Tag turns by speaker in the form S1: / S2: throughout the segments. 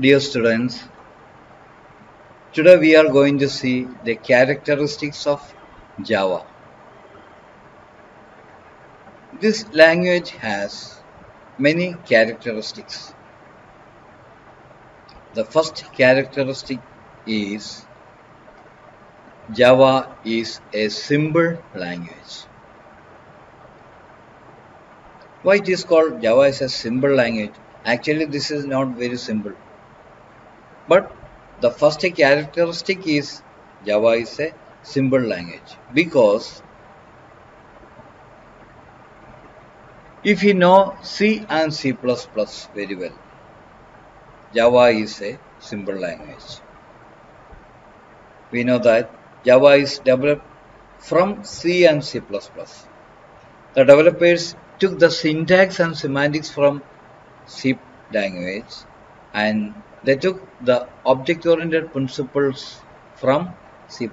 S1: Dear students, today we are going to see the characteristics of Java. This language has many characteristics. The first characteristic is Java is a simple language. Why it is called Java is a simple language? Actually, this is not very simple. But the first characteristic is Java is a simple language because if you know C and C++ very well, Java is a simple language. We know that Java is developed from C and C++. The developers took the syntax and semantics from C language and they took the object-oriented principles from C++.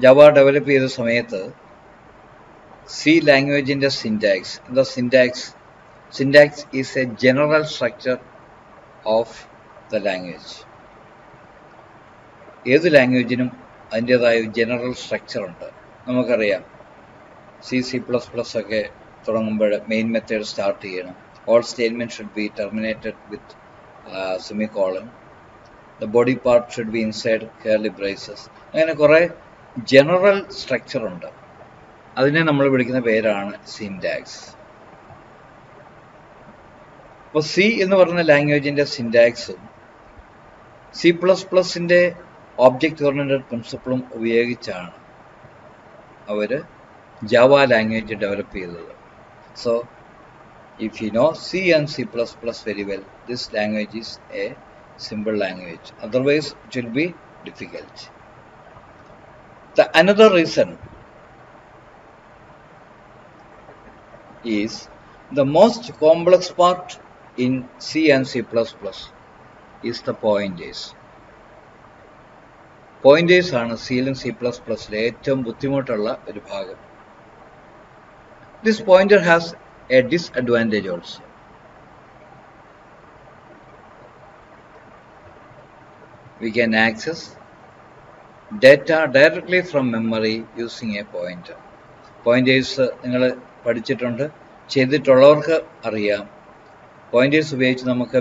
S1: Java developed ചെയ്ത സമയത്ത് C language in the syntax is a general structure of the language. ഏത് ലാംഗ്വേജിനും അതിൻ്റെതായ general structure ഉണ്ട്. നമുക്കറിയാം C++ ഒക്കെ തുടങ്ങുമ്പോൾ main method start ചെയ്യണം. All statement should be terminated with semicolon. The body part should be inside curly braces. അങ്ങനെ കുറേ general structure ഉണ്ട്. അതിനെ നമ്മൾ വിളിക്കുന്ന പേരാണ് സിൻടാക്സ്. അപ്പോൾ സി എന്ന് പറയുന്ന ലാംഗ്വേജിൻ്റെ സിൻടാക്സും C++ൻ്റെ ഓബ്ജക്റ്റ് ഓറിയന്റഡ് പ്രിൻസിപ്പിളും ഉപയോഗിച്ചാണ് അവർ ജാവ ലാംഗ്വേജ് ഡെവലപ്പ് ചെയ്തത്. So if you know C and C++ very well, this language is a simple language. Otherwise, it will be difficult. Another reason is the most complex part in C and C++ is the pointers. Pointers ആണ് സിയിലും C++ലെ ഏറ്റവും ബുദ്ധിമുട്ടുള്ള ഒരു ഭാഗം. This pointer has a disadvantage also. We can access data directly from memory using a pointer. Pointers നിങ്ങൾ പഠിച്ചിട്ടുണ്ട്, ചെയ്തിട്ടുള്ളവർക്ക് അറിയാം. Pointers ഉപയോഗിച്ച് നമുക്ക്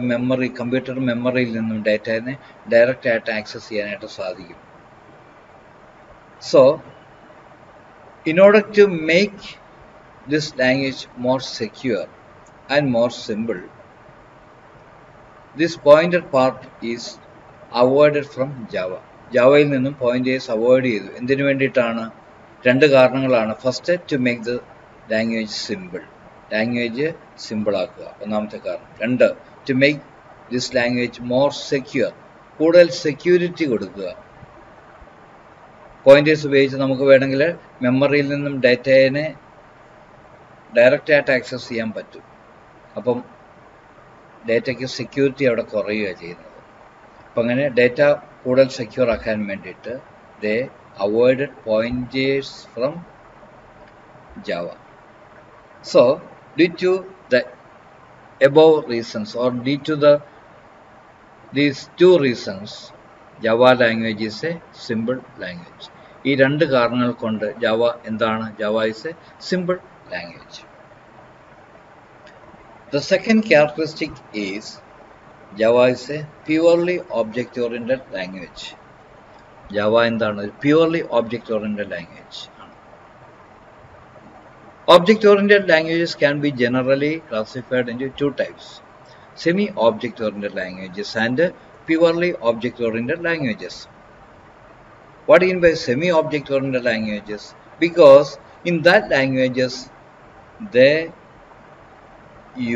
S1: കമ്പ്യൂട്ടർ മെമ്മറിയിൽ നിന്നും ഡാറ്റയെ ഡയറക്റ്റ് ആയിട്ട് ആക്സസ് ചെയ്യാനായിട്ട് സാധിക്കും. So in order to make this language more secure and more simple, this pointer part is avoided from Java. ജാവയിൽ നിന്നും പോയിന്റേഴ്സ് അവോയ്ഡ് ചെയ്തു. എന്തിനു വേണ്ടിയിട്ടാണ്? രണ്ട് കാരണങ്ങളാണ്. First, to make the language simple. Language simple ആക്കുക, ഒന്നാമത്തെ കാരണം. രണ്ട്, to make this language more secure, കൂടുതൽ സെക്യൂരിറ്റി കൊടുക്കുക. പോയിന്റേഴ്സ് ഉപയോഗിച്ച് നമുക്ക് വേണമെങ്കിൽ മെമ്മറിയിൽ നിന്നും ഡാറ്റയെ ഡയറക്റ്റ് ആയിട്ട് ആക്സസ് ചെയ്യാൻ പറ്റും. അപ്പം ഡാറ്റയ്ക്ക് സെക്യൂരിറ്റി അവിടെ കുറയുകയാണ് ചെയ്യുന്നത്. അപ്പം അങ്ങനെ ഡാറ്റ കൂടുതൽ സെക്യൂർ ആക്കാൻ വേണ്ടിയിട്ട് they avoided pointers from Java. So due to the above reasons or due to these two reasons, Java language is a simple language. ഈ രണ്ട് കാരണങ്ങൾ കൊണ്ട് ജാവ എന്താണ്? Java is a simple language. The second characteristic is Java is a purely object-oriented language. Java എന്താണ്? Purely object-oriented language. Object-oriented languages can be generally classified into two types: semi-object-oriented languages and purely object-oriented languages. What do you mean by semi-object-oriented languages? Because in that languages they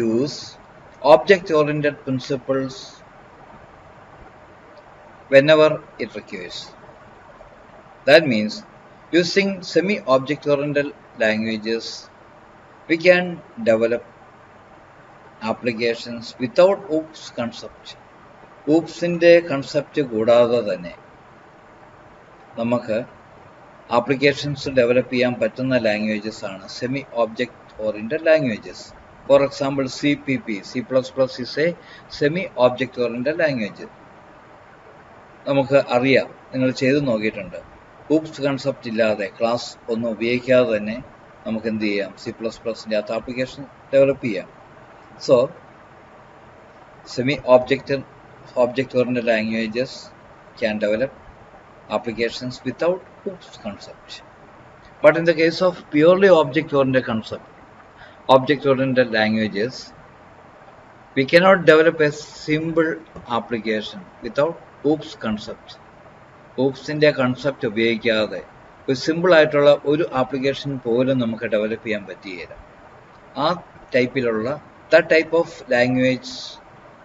S1: use object-oriented principles whenever it requires. That means using semi-object-oriented languages we can develop applications without OOPS concept. OOPSന്റെ concept കൂടാതെ തന്നെ നമുക്ക് applications develop ചെയ്യാൻ പറ്റുന്ന languages ആണ് semi object oriented languages. For example, CPP, C++ is a semi-object-oriented language. നമുക്ക് അറിയാം, നിങ്ങൾ ചെയ്ത് നോക്കിയിട്ടുണ്ട്. oops കൺസെപ്റ്റ് ഇല്ലാതെ ക്ലാസ് ഒന്നും ഉപയോഗിക്കാതെ തന്നെ നമുക്ക് എന്ത് ചെയ്യാം, C++ൻ്റെ അകത്ത് ആപ്ലിക്കേഷൻ ഡെവലപ്പ് ചെയ്യാം. So semi-object-oriented languages can develop applications without oops concept. But in the case of purely object-oriented languages, we cannot develop a simple application without oops concept. ഓപ്സിൻ്റെ കൺസെപ്റ്റ് ഉപയോഗിക്കാതെ ഒരു സിമ്പിൾ ആയിട്ടുള്ള ഒരു ആപ്ലിക്കേഷൻ പോലും നമുക്ക് develop ചെയ്യാൻ പറ്റുകയില്ല. ആ ടൈപ്പിലുള്ള that type of language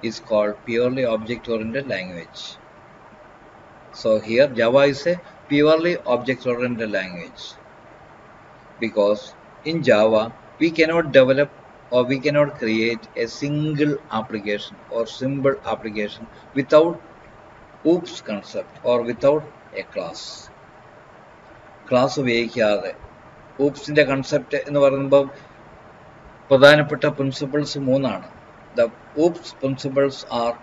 S1: is called purely object-oriented language. So here Java is a purely object-oriented language, because in Java we cannot develop or we cannot create a single application or simple application without oops concept or without a class. Class ഉപയോഗിക്കാതെ oops-ൻ്റെ concept എന്ന് പറയുമ്പോൾ പ്രധാനപ്പെട്ട principles 3 The oops principles are: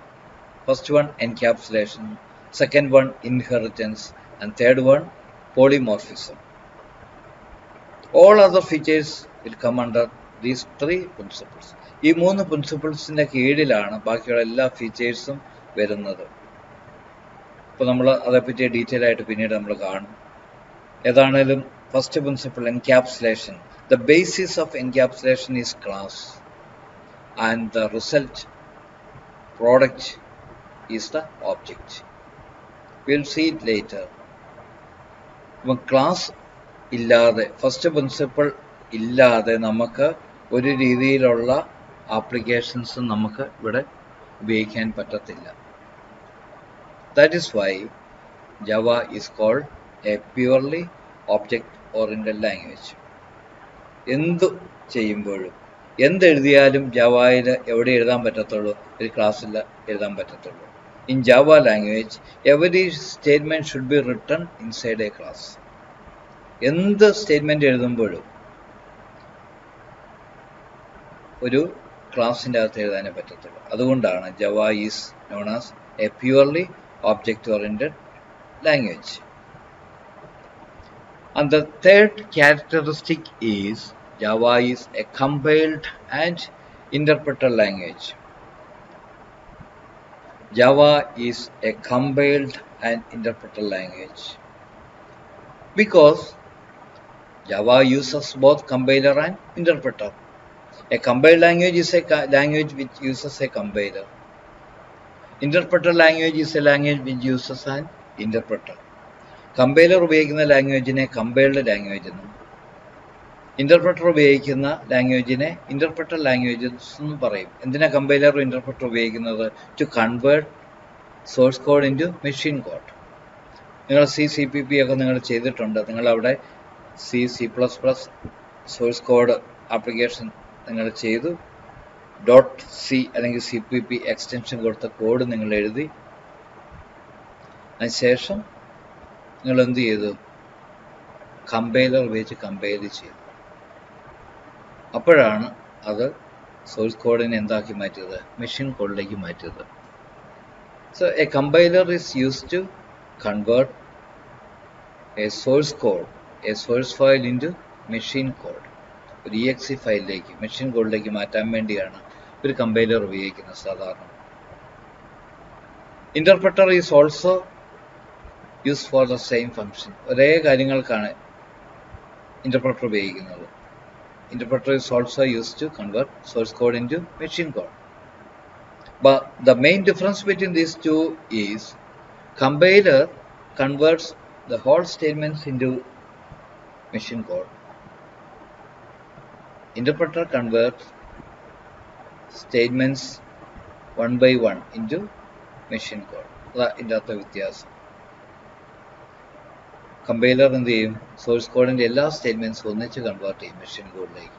S1: first one, encapsulation; second one, inheritance; and third one, polymorphism. All other features will come under these 3 principles. ഈ 3 പ്രിൻസിപ്പിൾസിൻ്റെ കീഴിലാണ് ബാക്കിയുള്ള എല്ലാ ഫീച്ചേഴ്സും വരുന്നത്. അപ്പോൾ നമ്മൾ അതേപ്പറ്റി ഡീറ്റെയിൽ ആയിട്ട് പിന്നീട് നമ്മൾ കാണും. ഏതാണേലും first principle, encapsulation. The basis of encapsulation is class, and the result product is the object. We'll see it later. അപ്പോൾ ക്ലാസ് ഇല്ലാതെ, ഫസ്റ്റ് പ്രിൻസിപ്പിൾ ഇല്ലാതെ നമുക്ക് ഒരു രീതിയിലുള്ള ആപ്ലിക്കേഷൻസ് നമുക്ക് ഇവിടെ ഉപയോഗിക്കാൻ പറ്റത്തില്ല. That is why Java is called a purely object-oriented language. എന്തു ചെയ്യുമ്പോഴും എന്തെഴുതിയാലും ജാവയിൽ എവിടെ എഴുതാൻ പറ്റത്തുള്ളൂ? ഒരു ക്ലാസ്സിൽ എഴുതാൻ പറ്റത്തുള്ളൂ. In Java language, every statement should be written inside a class. എന്ത് സ്റ്റേറ്റ്മെന്റ് എഴുതുമ്പോഴും ഒരു ക്ലാസിൻ്റെ അകത്ത് എഴുതാനേ പറ്റത്തുള്ളൂ. അതുകൊണ്ടാണ് Java is known as a purely object-oriented language. And the third characteristic is Java is a compiled and interpreted language. Java is a compiled and interpreted language because Java uses both compiler and interpreter. A compiled language is a language which uses a compiler. Interpreter language is a language which uses an interpreter. Compiler ഉപയോഗിക്കുന്ന ലാംഗ്വേജിനെ compiled language എന്നും interpreter ഉപയോഗിക്കുന്ന ലാംഗ്വേജിനെ interpreter languages എന്നും പറയും. എന്തിനാ compiler interpreter ഉപയോഗിക്കുന്നത്? To convert source code into machine code. നിങ്ങൾ CPP ഒക്കെ നിങ്ങൾ ചെയ്തിട്ടുണ്ട്. നിങ്ങളവിടെ C++ സോഴ്സ് കോഡ് ആപ്ലിക്കേഷൻ നിങ്ങൾ ചെയ്തു. .c അല്ലെങ്കിൽ CPP എക്സ്റ്റൻഷൻ കൊടുത്ത കോഡ് നിങ്ങൾ എഴുതി. അതിനുശേഷം നിങ്ങൾ എന്ത് ചെയ്തു? കമ്പൈലർ ഉപയോഗിച്ച് കമ്പൈൽ ചെയ്തു. അപ്പോഴാണ് അത് സോഴ്സ് കോഡിനെ എന്താക്കി മാറ്റിയത്? മെഷീൻ കോഡിലേക്ക് മാറ്റിയത്. So a compiler is used to convert a source code, a source file into machine code. ഒരു exe ഫയലിലേക്ക്, മെഷീൻ കോഡിലേക്ക് മാറ്റാൻ വേണ്ടിയാണ് ഒരു കമ്പൈലർ ഉപയോഗിക്കുന്നത് സാധാരണ. Interpreter is also use for the same function. ഒരേ കാര്യങ്ങൾക്കാണ് ഇന്റർപ്രറ്റർ ഉപയോഗിക്കുന്നത്. Interpreter is also used to convert source code into machine code. But the main difference between these two is compiler converts the whole statements into machine code. Interpreter converts statements one by one into machine code. ഇതിൻ്റെ വ്യത്യാസം. Compiler എന്ത് ചെയ്യും? Source കോഡിൻ്റെ എല്ലാ സ്റ്റേറ്റ്മെൻറ്റ്സും ഒന്നിച്ച് convert ചെയ്യും machine കോഡിലേക്ക്.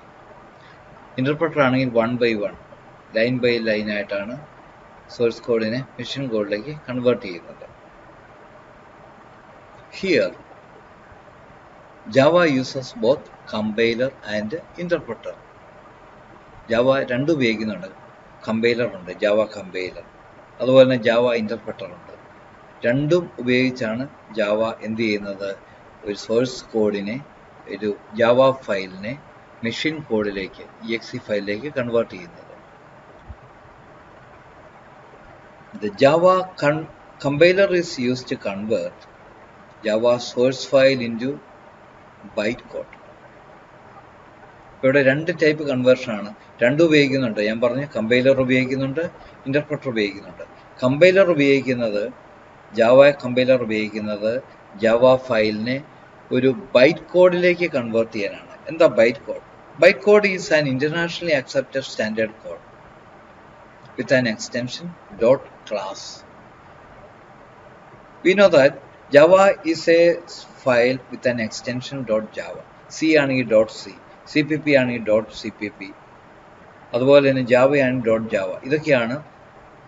S1: Interpreter ആണെങ്കിൽ 1 by 1, line by line ആയിട്ടാണ് സോഴ്സ് കോഡിനെ മെഷീൻ കോഡിലേക്ക് കൺവേർട്ട് ചെയ്യുന്നത്. Here Java uses both compiler and interpreter. Java രണ്ടും ഉപയോഗിക്കുന്നുണ്ട്. കമ്പൈലർ ഉണ്ട്, ജാവ കമ്പൈലർ, അതുപോലെ തന്നെ ജാവ ഇൻ്റർപ്രറ്റർ ഉണ്ട്. രണ്ടും ഉപയോഗിച്ചാണ് ജാവ എന്ത് ചെയ്യുന്നത്, ഒരു സോഴ്സ് കോഡിനെ, ഒരു ജാവ ഫയലിനെ മെഷീൻ കോഡിലേക്ക്, exe ഫയലിലേക്ക് കൺവേർട്ട് ചെയ്യുന്നത്. The Java compiler is used to convert Java source file into bytecode. ഇവിടെ രണ്ട് ടൈപ്പ് കൺവേർഷൻ ആണ്, രണ്ടും ഉപയോഗിക്കുന്നുണ്ട്. ഞാൻ പറഞ്ഞു കമ്പൈലർ ഉപയോഗിക്കുന്നുണ്ട്, ഇൻ്റർപ്രറ്റർ ഉപയോഗിക്കുന്നുണ്ട്. കമ്പൈലർ ഉപയോഗിക്കുന്നത്, ജാവ കമ്പൈലർ ഉപയോഗിക്കുന്നത് ജാവ ഫയലിനെ ഒരു ബൈറ്റ് കോഡിലേക്ക് കൺവേർട്ട് ചെയ്യാനാണ്. എന്താ byte code? Byte code is an internationally accepted standard code with an extension .class. We know that Java is a file with an extension .java. C ആണെങ്കിൽ .c, CPP ആണെങ്കിൽ .cpp, അതുപോലെ തന്നെ Java ആണെങ്കിൽ .java. ഇതൊക്കെയാണ്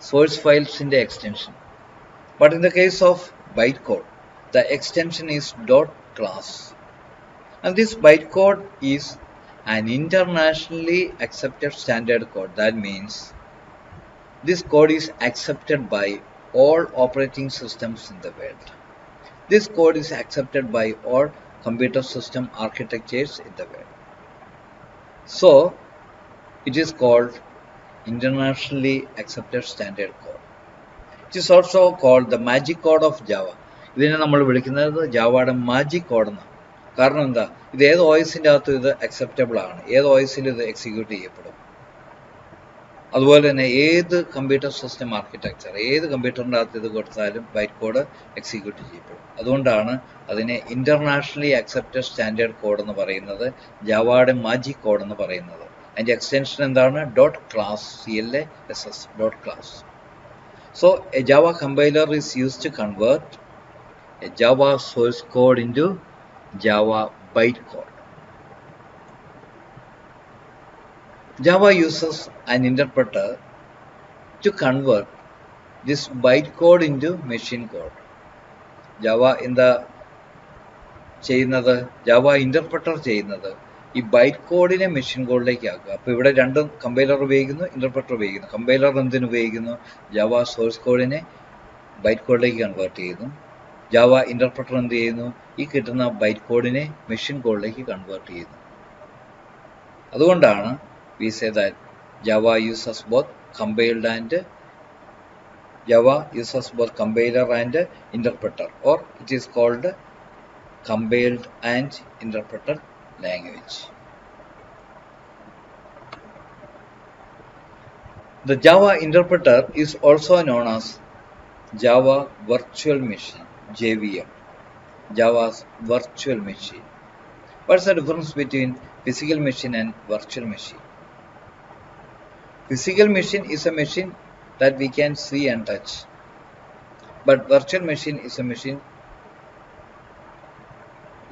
S1: source filesന്റെ extension. But in the case of bytecode, the extension is .class. And this bytecode is an internationally accepted standard code. That means this code is accepted by all operating systems in the world. This code is accepted by all computer system architectures in the world. So, it is called internationally accepted standard code. It is also called the magic code of Java. ഇതിനെ നമ്മൾ വിളിക്കുന്നത് ജാവയുടെ magic code എന്നാണ്. കാരണം എന്താ, ഇത് ഏത് OSന്റെ അകത്തും ഇത് അക്സെപ്റ്റബിൾ ആണ്, ഏത് OSലും ഇത് എക്സിക്യൂട്ട് ചെയ്യപ്പെടും. അതുപോലെ തന്നെ ഏത് കമ്പ്യൂട്ടർ സിസ്റ്റം ആർക്കിടെക്ചർ, ഏത് കമ്പ്യൂട്ടറിൻ്റെ അകത്ത് ഇത് കൊടുത്താലും ബൈറ്റ് കോഡ് എക്സിക്യൂട്ട് ചെയ്യപ്പെടും. അതുകൊണ്ടാണ് അതിനെ ഇന്റർനാഷണലി അക്സെപ്റ്റഡ് സ്റ്റാൻഡേർഡ് കോഡ് എന്ന് പറയുന്നത്, ജാവയുടെ മാജിക് കോഡ് എന്ന് പറയുന്നത്. അതിൻ്റെ എക്സ്റ്റൻഷൻ എന്താണ്? .class, CLASS, .class. So a Java compiler is used to convert a Java source code into Java bytecode. Java uses an interpreter to convert this bytecode into machine code. Java ചെയ്യുന്നത്, Java interpreter ചെയ്യുന്നത് ഈ byte കോഡിനെ machine കോഡിലേക്ക് ആക്കുക. അപ്പോൾ ഇവിടെ രണ്ടും compiler ഉപയോഗിക്കുന്നു, interpreter ഉപയോഗിക്കുന്നു. കമ്പൈലർ എന്തിനു ഉപയോഗിക്കുന്നു? ജാവ സോഴ്സ് കോഡിനെ ബൈറ്റ് കോഡിലേക്ക് കൺവേർട്ട് ചെയ്യുന്നു. ജാവ ഇൻ്റർപ്രറ്റർ എന്ത് ചെയ്യുന്നു? ഈ കിട്ടുന്ന ബൈറ്റ് കോഡിനെ മെഷീൻ കോഡിലേക്ക് കൺവേർട്ട് ചെയ്യുന്നു. അതുകൊണ്ടാണ് we say that Java uses both compiled and Java uses both compiler and interpreter, or it is called compiled and interpreter language. The Java interpreter is also known as Java Virtual Machine, JVM, Java's virtual machine. What's the difference between physical machine and virtual machine? Physical machine is a machine that we can see and touch, but virtual machine is a machine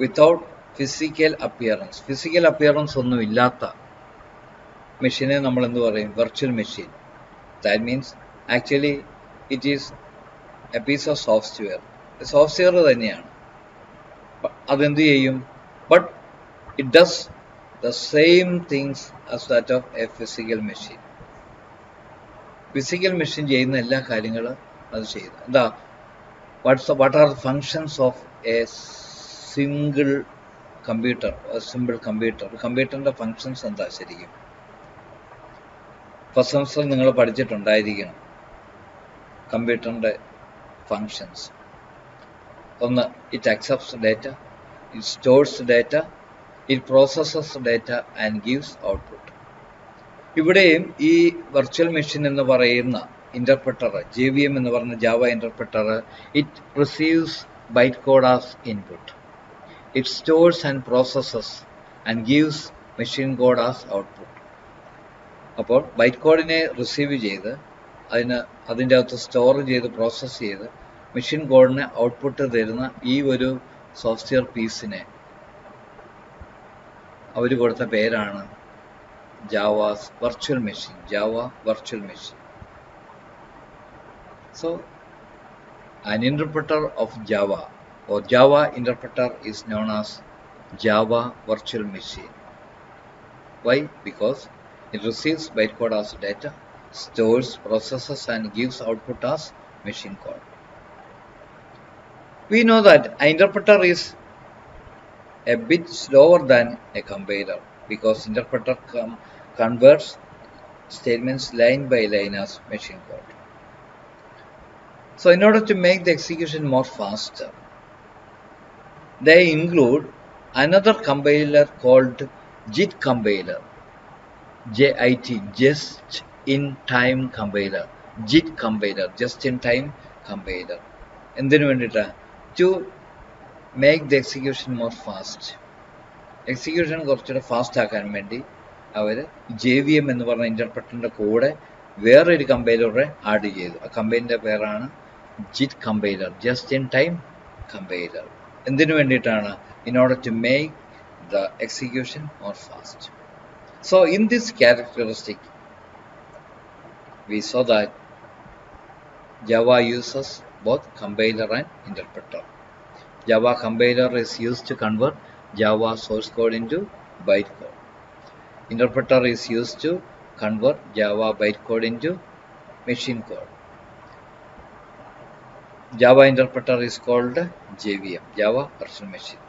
S1: without physical appearance. Physical appearance ഒന്നും ഇല്ലാത്ത മെഷീനെ നമ്മൾ എന്ത് പറയും? Virtual machine. That means actually it is a piece of software. Software തന്നെയാണ്. അതെന്ത് ചെയ്യും? But it does the same things as that of a physical machine. Physical machine ചെയ്യുന്ന എല്ലാ കാര്യങ്ങളും അത് ചെയ്യുന്നു. എന്താ, what are functions of a single computer, simple computer? കമ്പ്യൂട്ടറിൻ്റെ ഫങ്ഷൻസ് എന്താ ശരിക്കും? ഫസ്റ്റ് സെമസ്റ്റർ നിങ്ങൾ പഠിച്ചിട്ടുണ്ടായിരിക്കണം കമ്പ്യൂട്ടറിൻ്റെ ഫങ്ഷൻസ്. ഒന്ന്, it accepts data, it stores data, it processes data and gives output. ഇവിടെയും ഈ വെർച്വൽ മെഷീൻ എന്ന് പറയുന്ന ഇന്റർപ്രറ്റർ, JVM എന്ന് പറയുന്ന Java interpreter, it receives byte code as input, it stores and processes and gives machine code as output. അപ്പോൾ byte കോഡിനെ receive ചെയ്ത് അതിൻ്റെ അകത്ത് സ്റ്റോർ ചെയ്ത് പ്രോസസ്സ് ചെയ്ത് മെഷീൻ കോഡിന് ഔട്ട്പുട്ട് തരുന്ന ഈ ഒരു സോഫ്റ്റ്വെയർ പീസിനെ അവർ കൊടുത്ത പേരാണ് Java's virtual machine, Java virtual machine. So, an interpreter of Java or Java interpreter is known as Java virtual machine. Why? Because It receives bytecode as data, stores, processes, and gives output as machine code. We know that an interpreter is a bit slower than a compiler because interpreter converts statements line by line as machine code. So in order to make the execution more faster, they include another compiler called JIT compiler. JIT, just in time compiler. JIT compiler, just in time compiler. എന്തിനു വേണ്ടിയിട്ടാണ്? To make the execution more fast. Execution കുറച്ചുകൂടെ fast ആക്കാൻ വേണ്ടി അവർ JVM എന്ന് പറഞ്ഞ ഇന്റർപ്രറ്ററിന്റെ കൂടെ വേറൊരു കമ്പൈലറെ add ചെയ്തു. ആ കമ്പൈലറിന്റെ പേരാണ് JIT compiler, just in time compiler. എന്തിനു വേണ്ടിയിട്ടാണ്? in order to make the execution more fast. So in this characteristic, we saw that Java uses both compiler and interpreter. Java compiler is used to convert Java source code into bytecode. Interpreter is used to convert Java bytecode into machine code. Java interpreter is called JVM, Java Virtual Machine.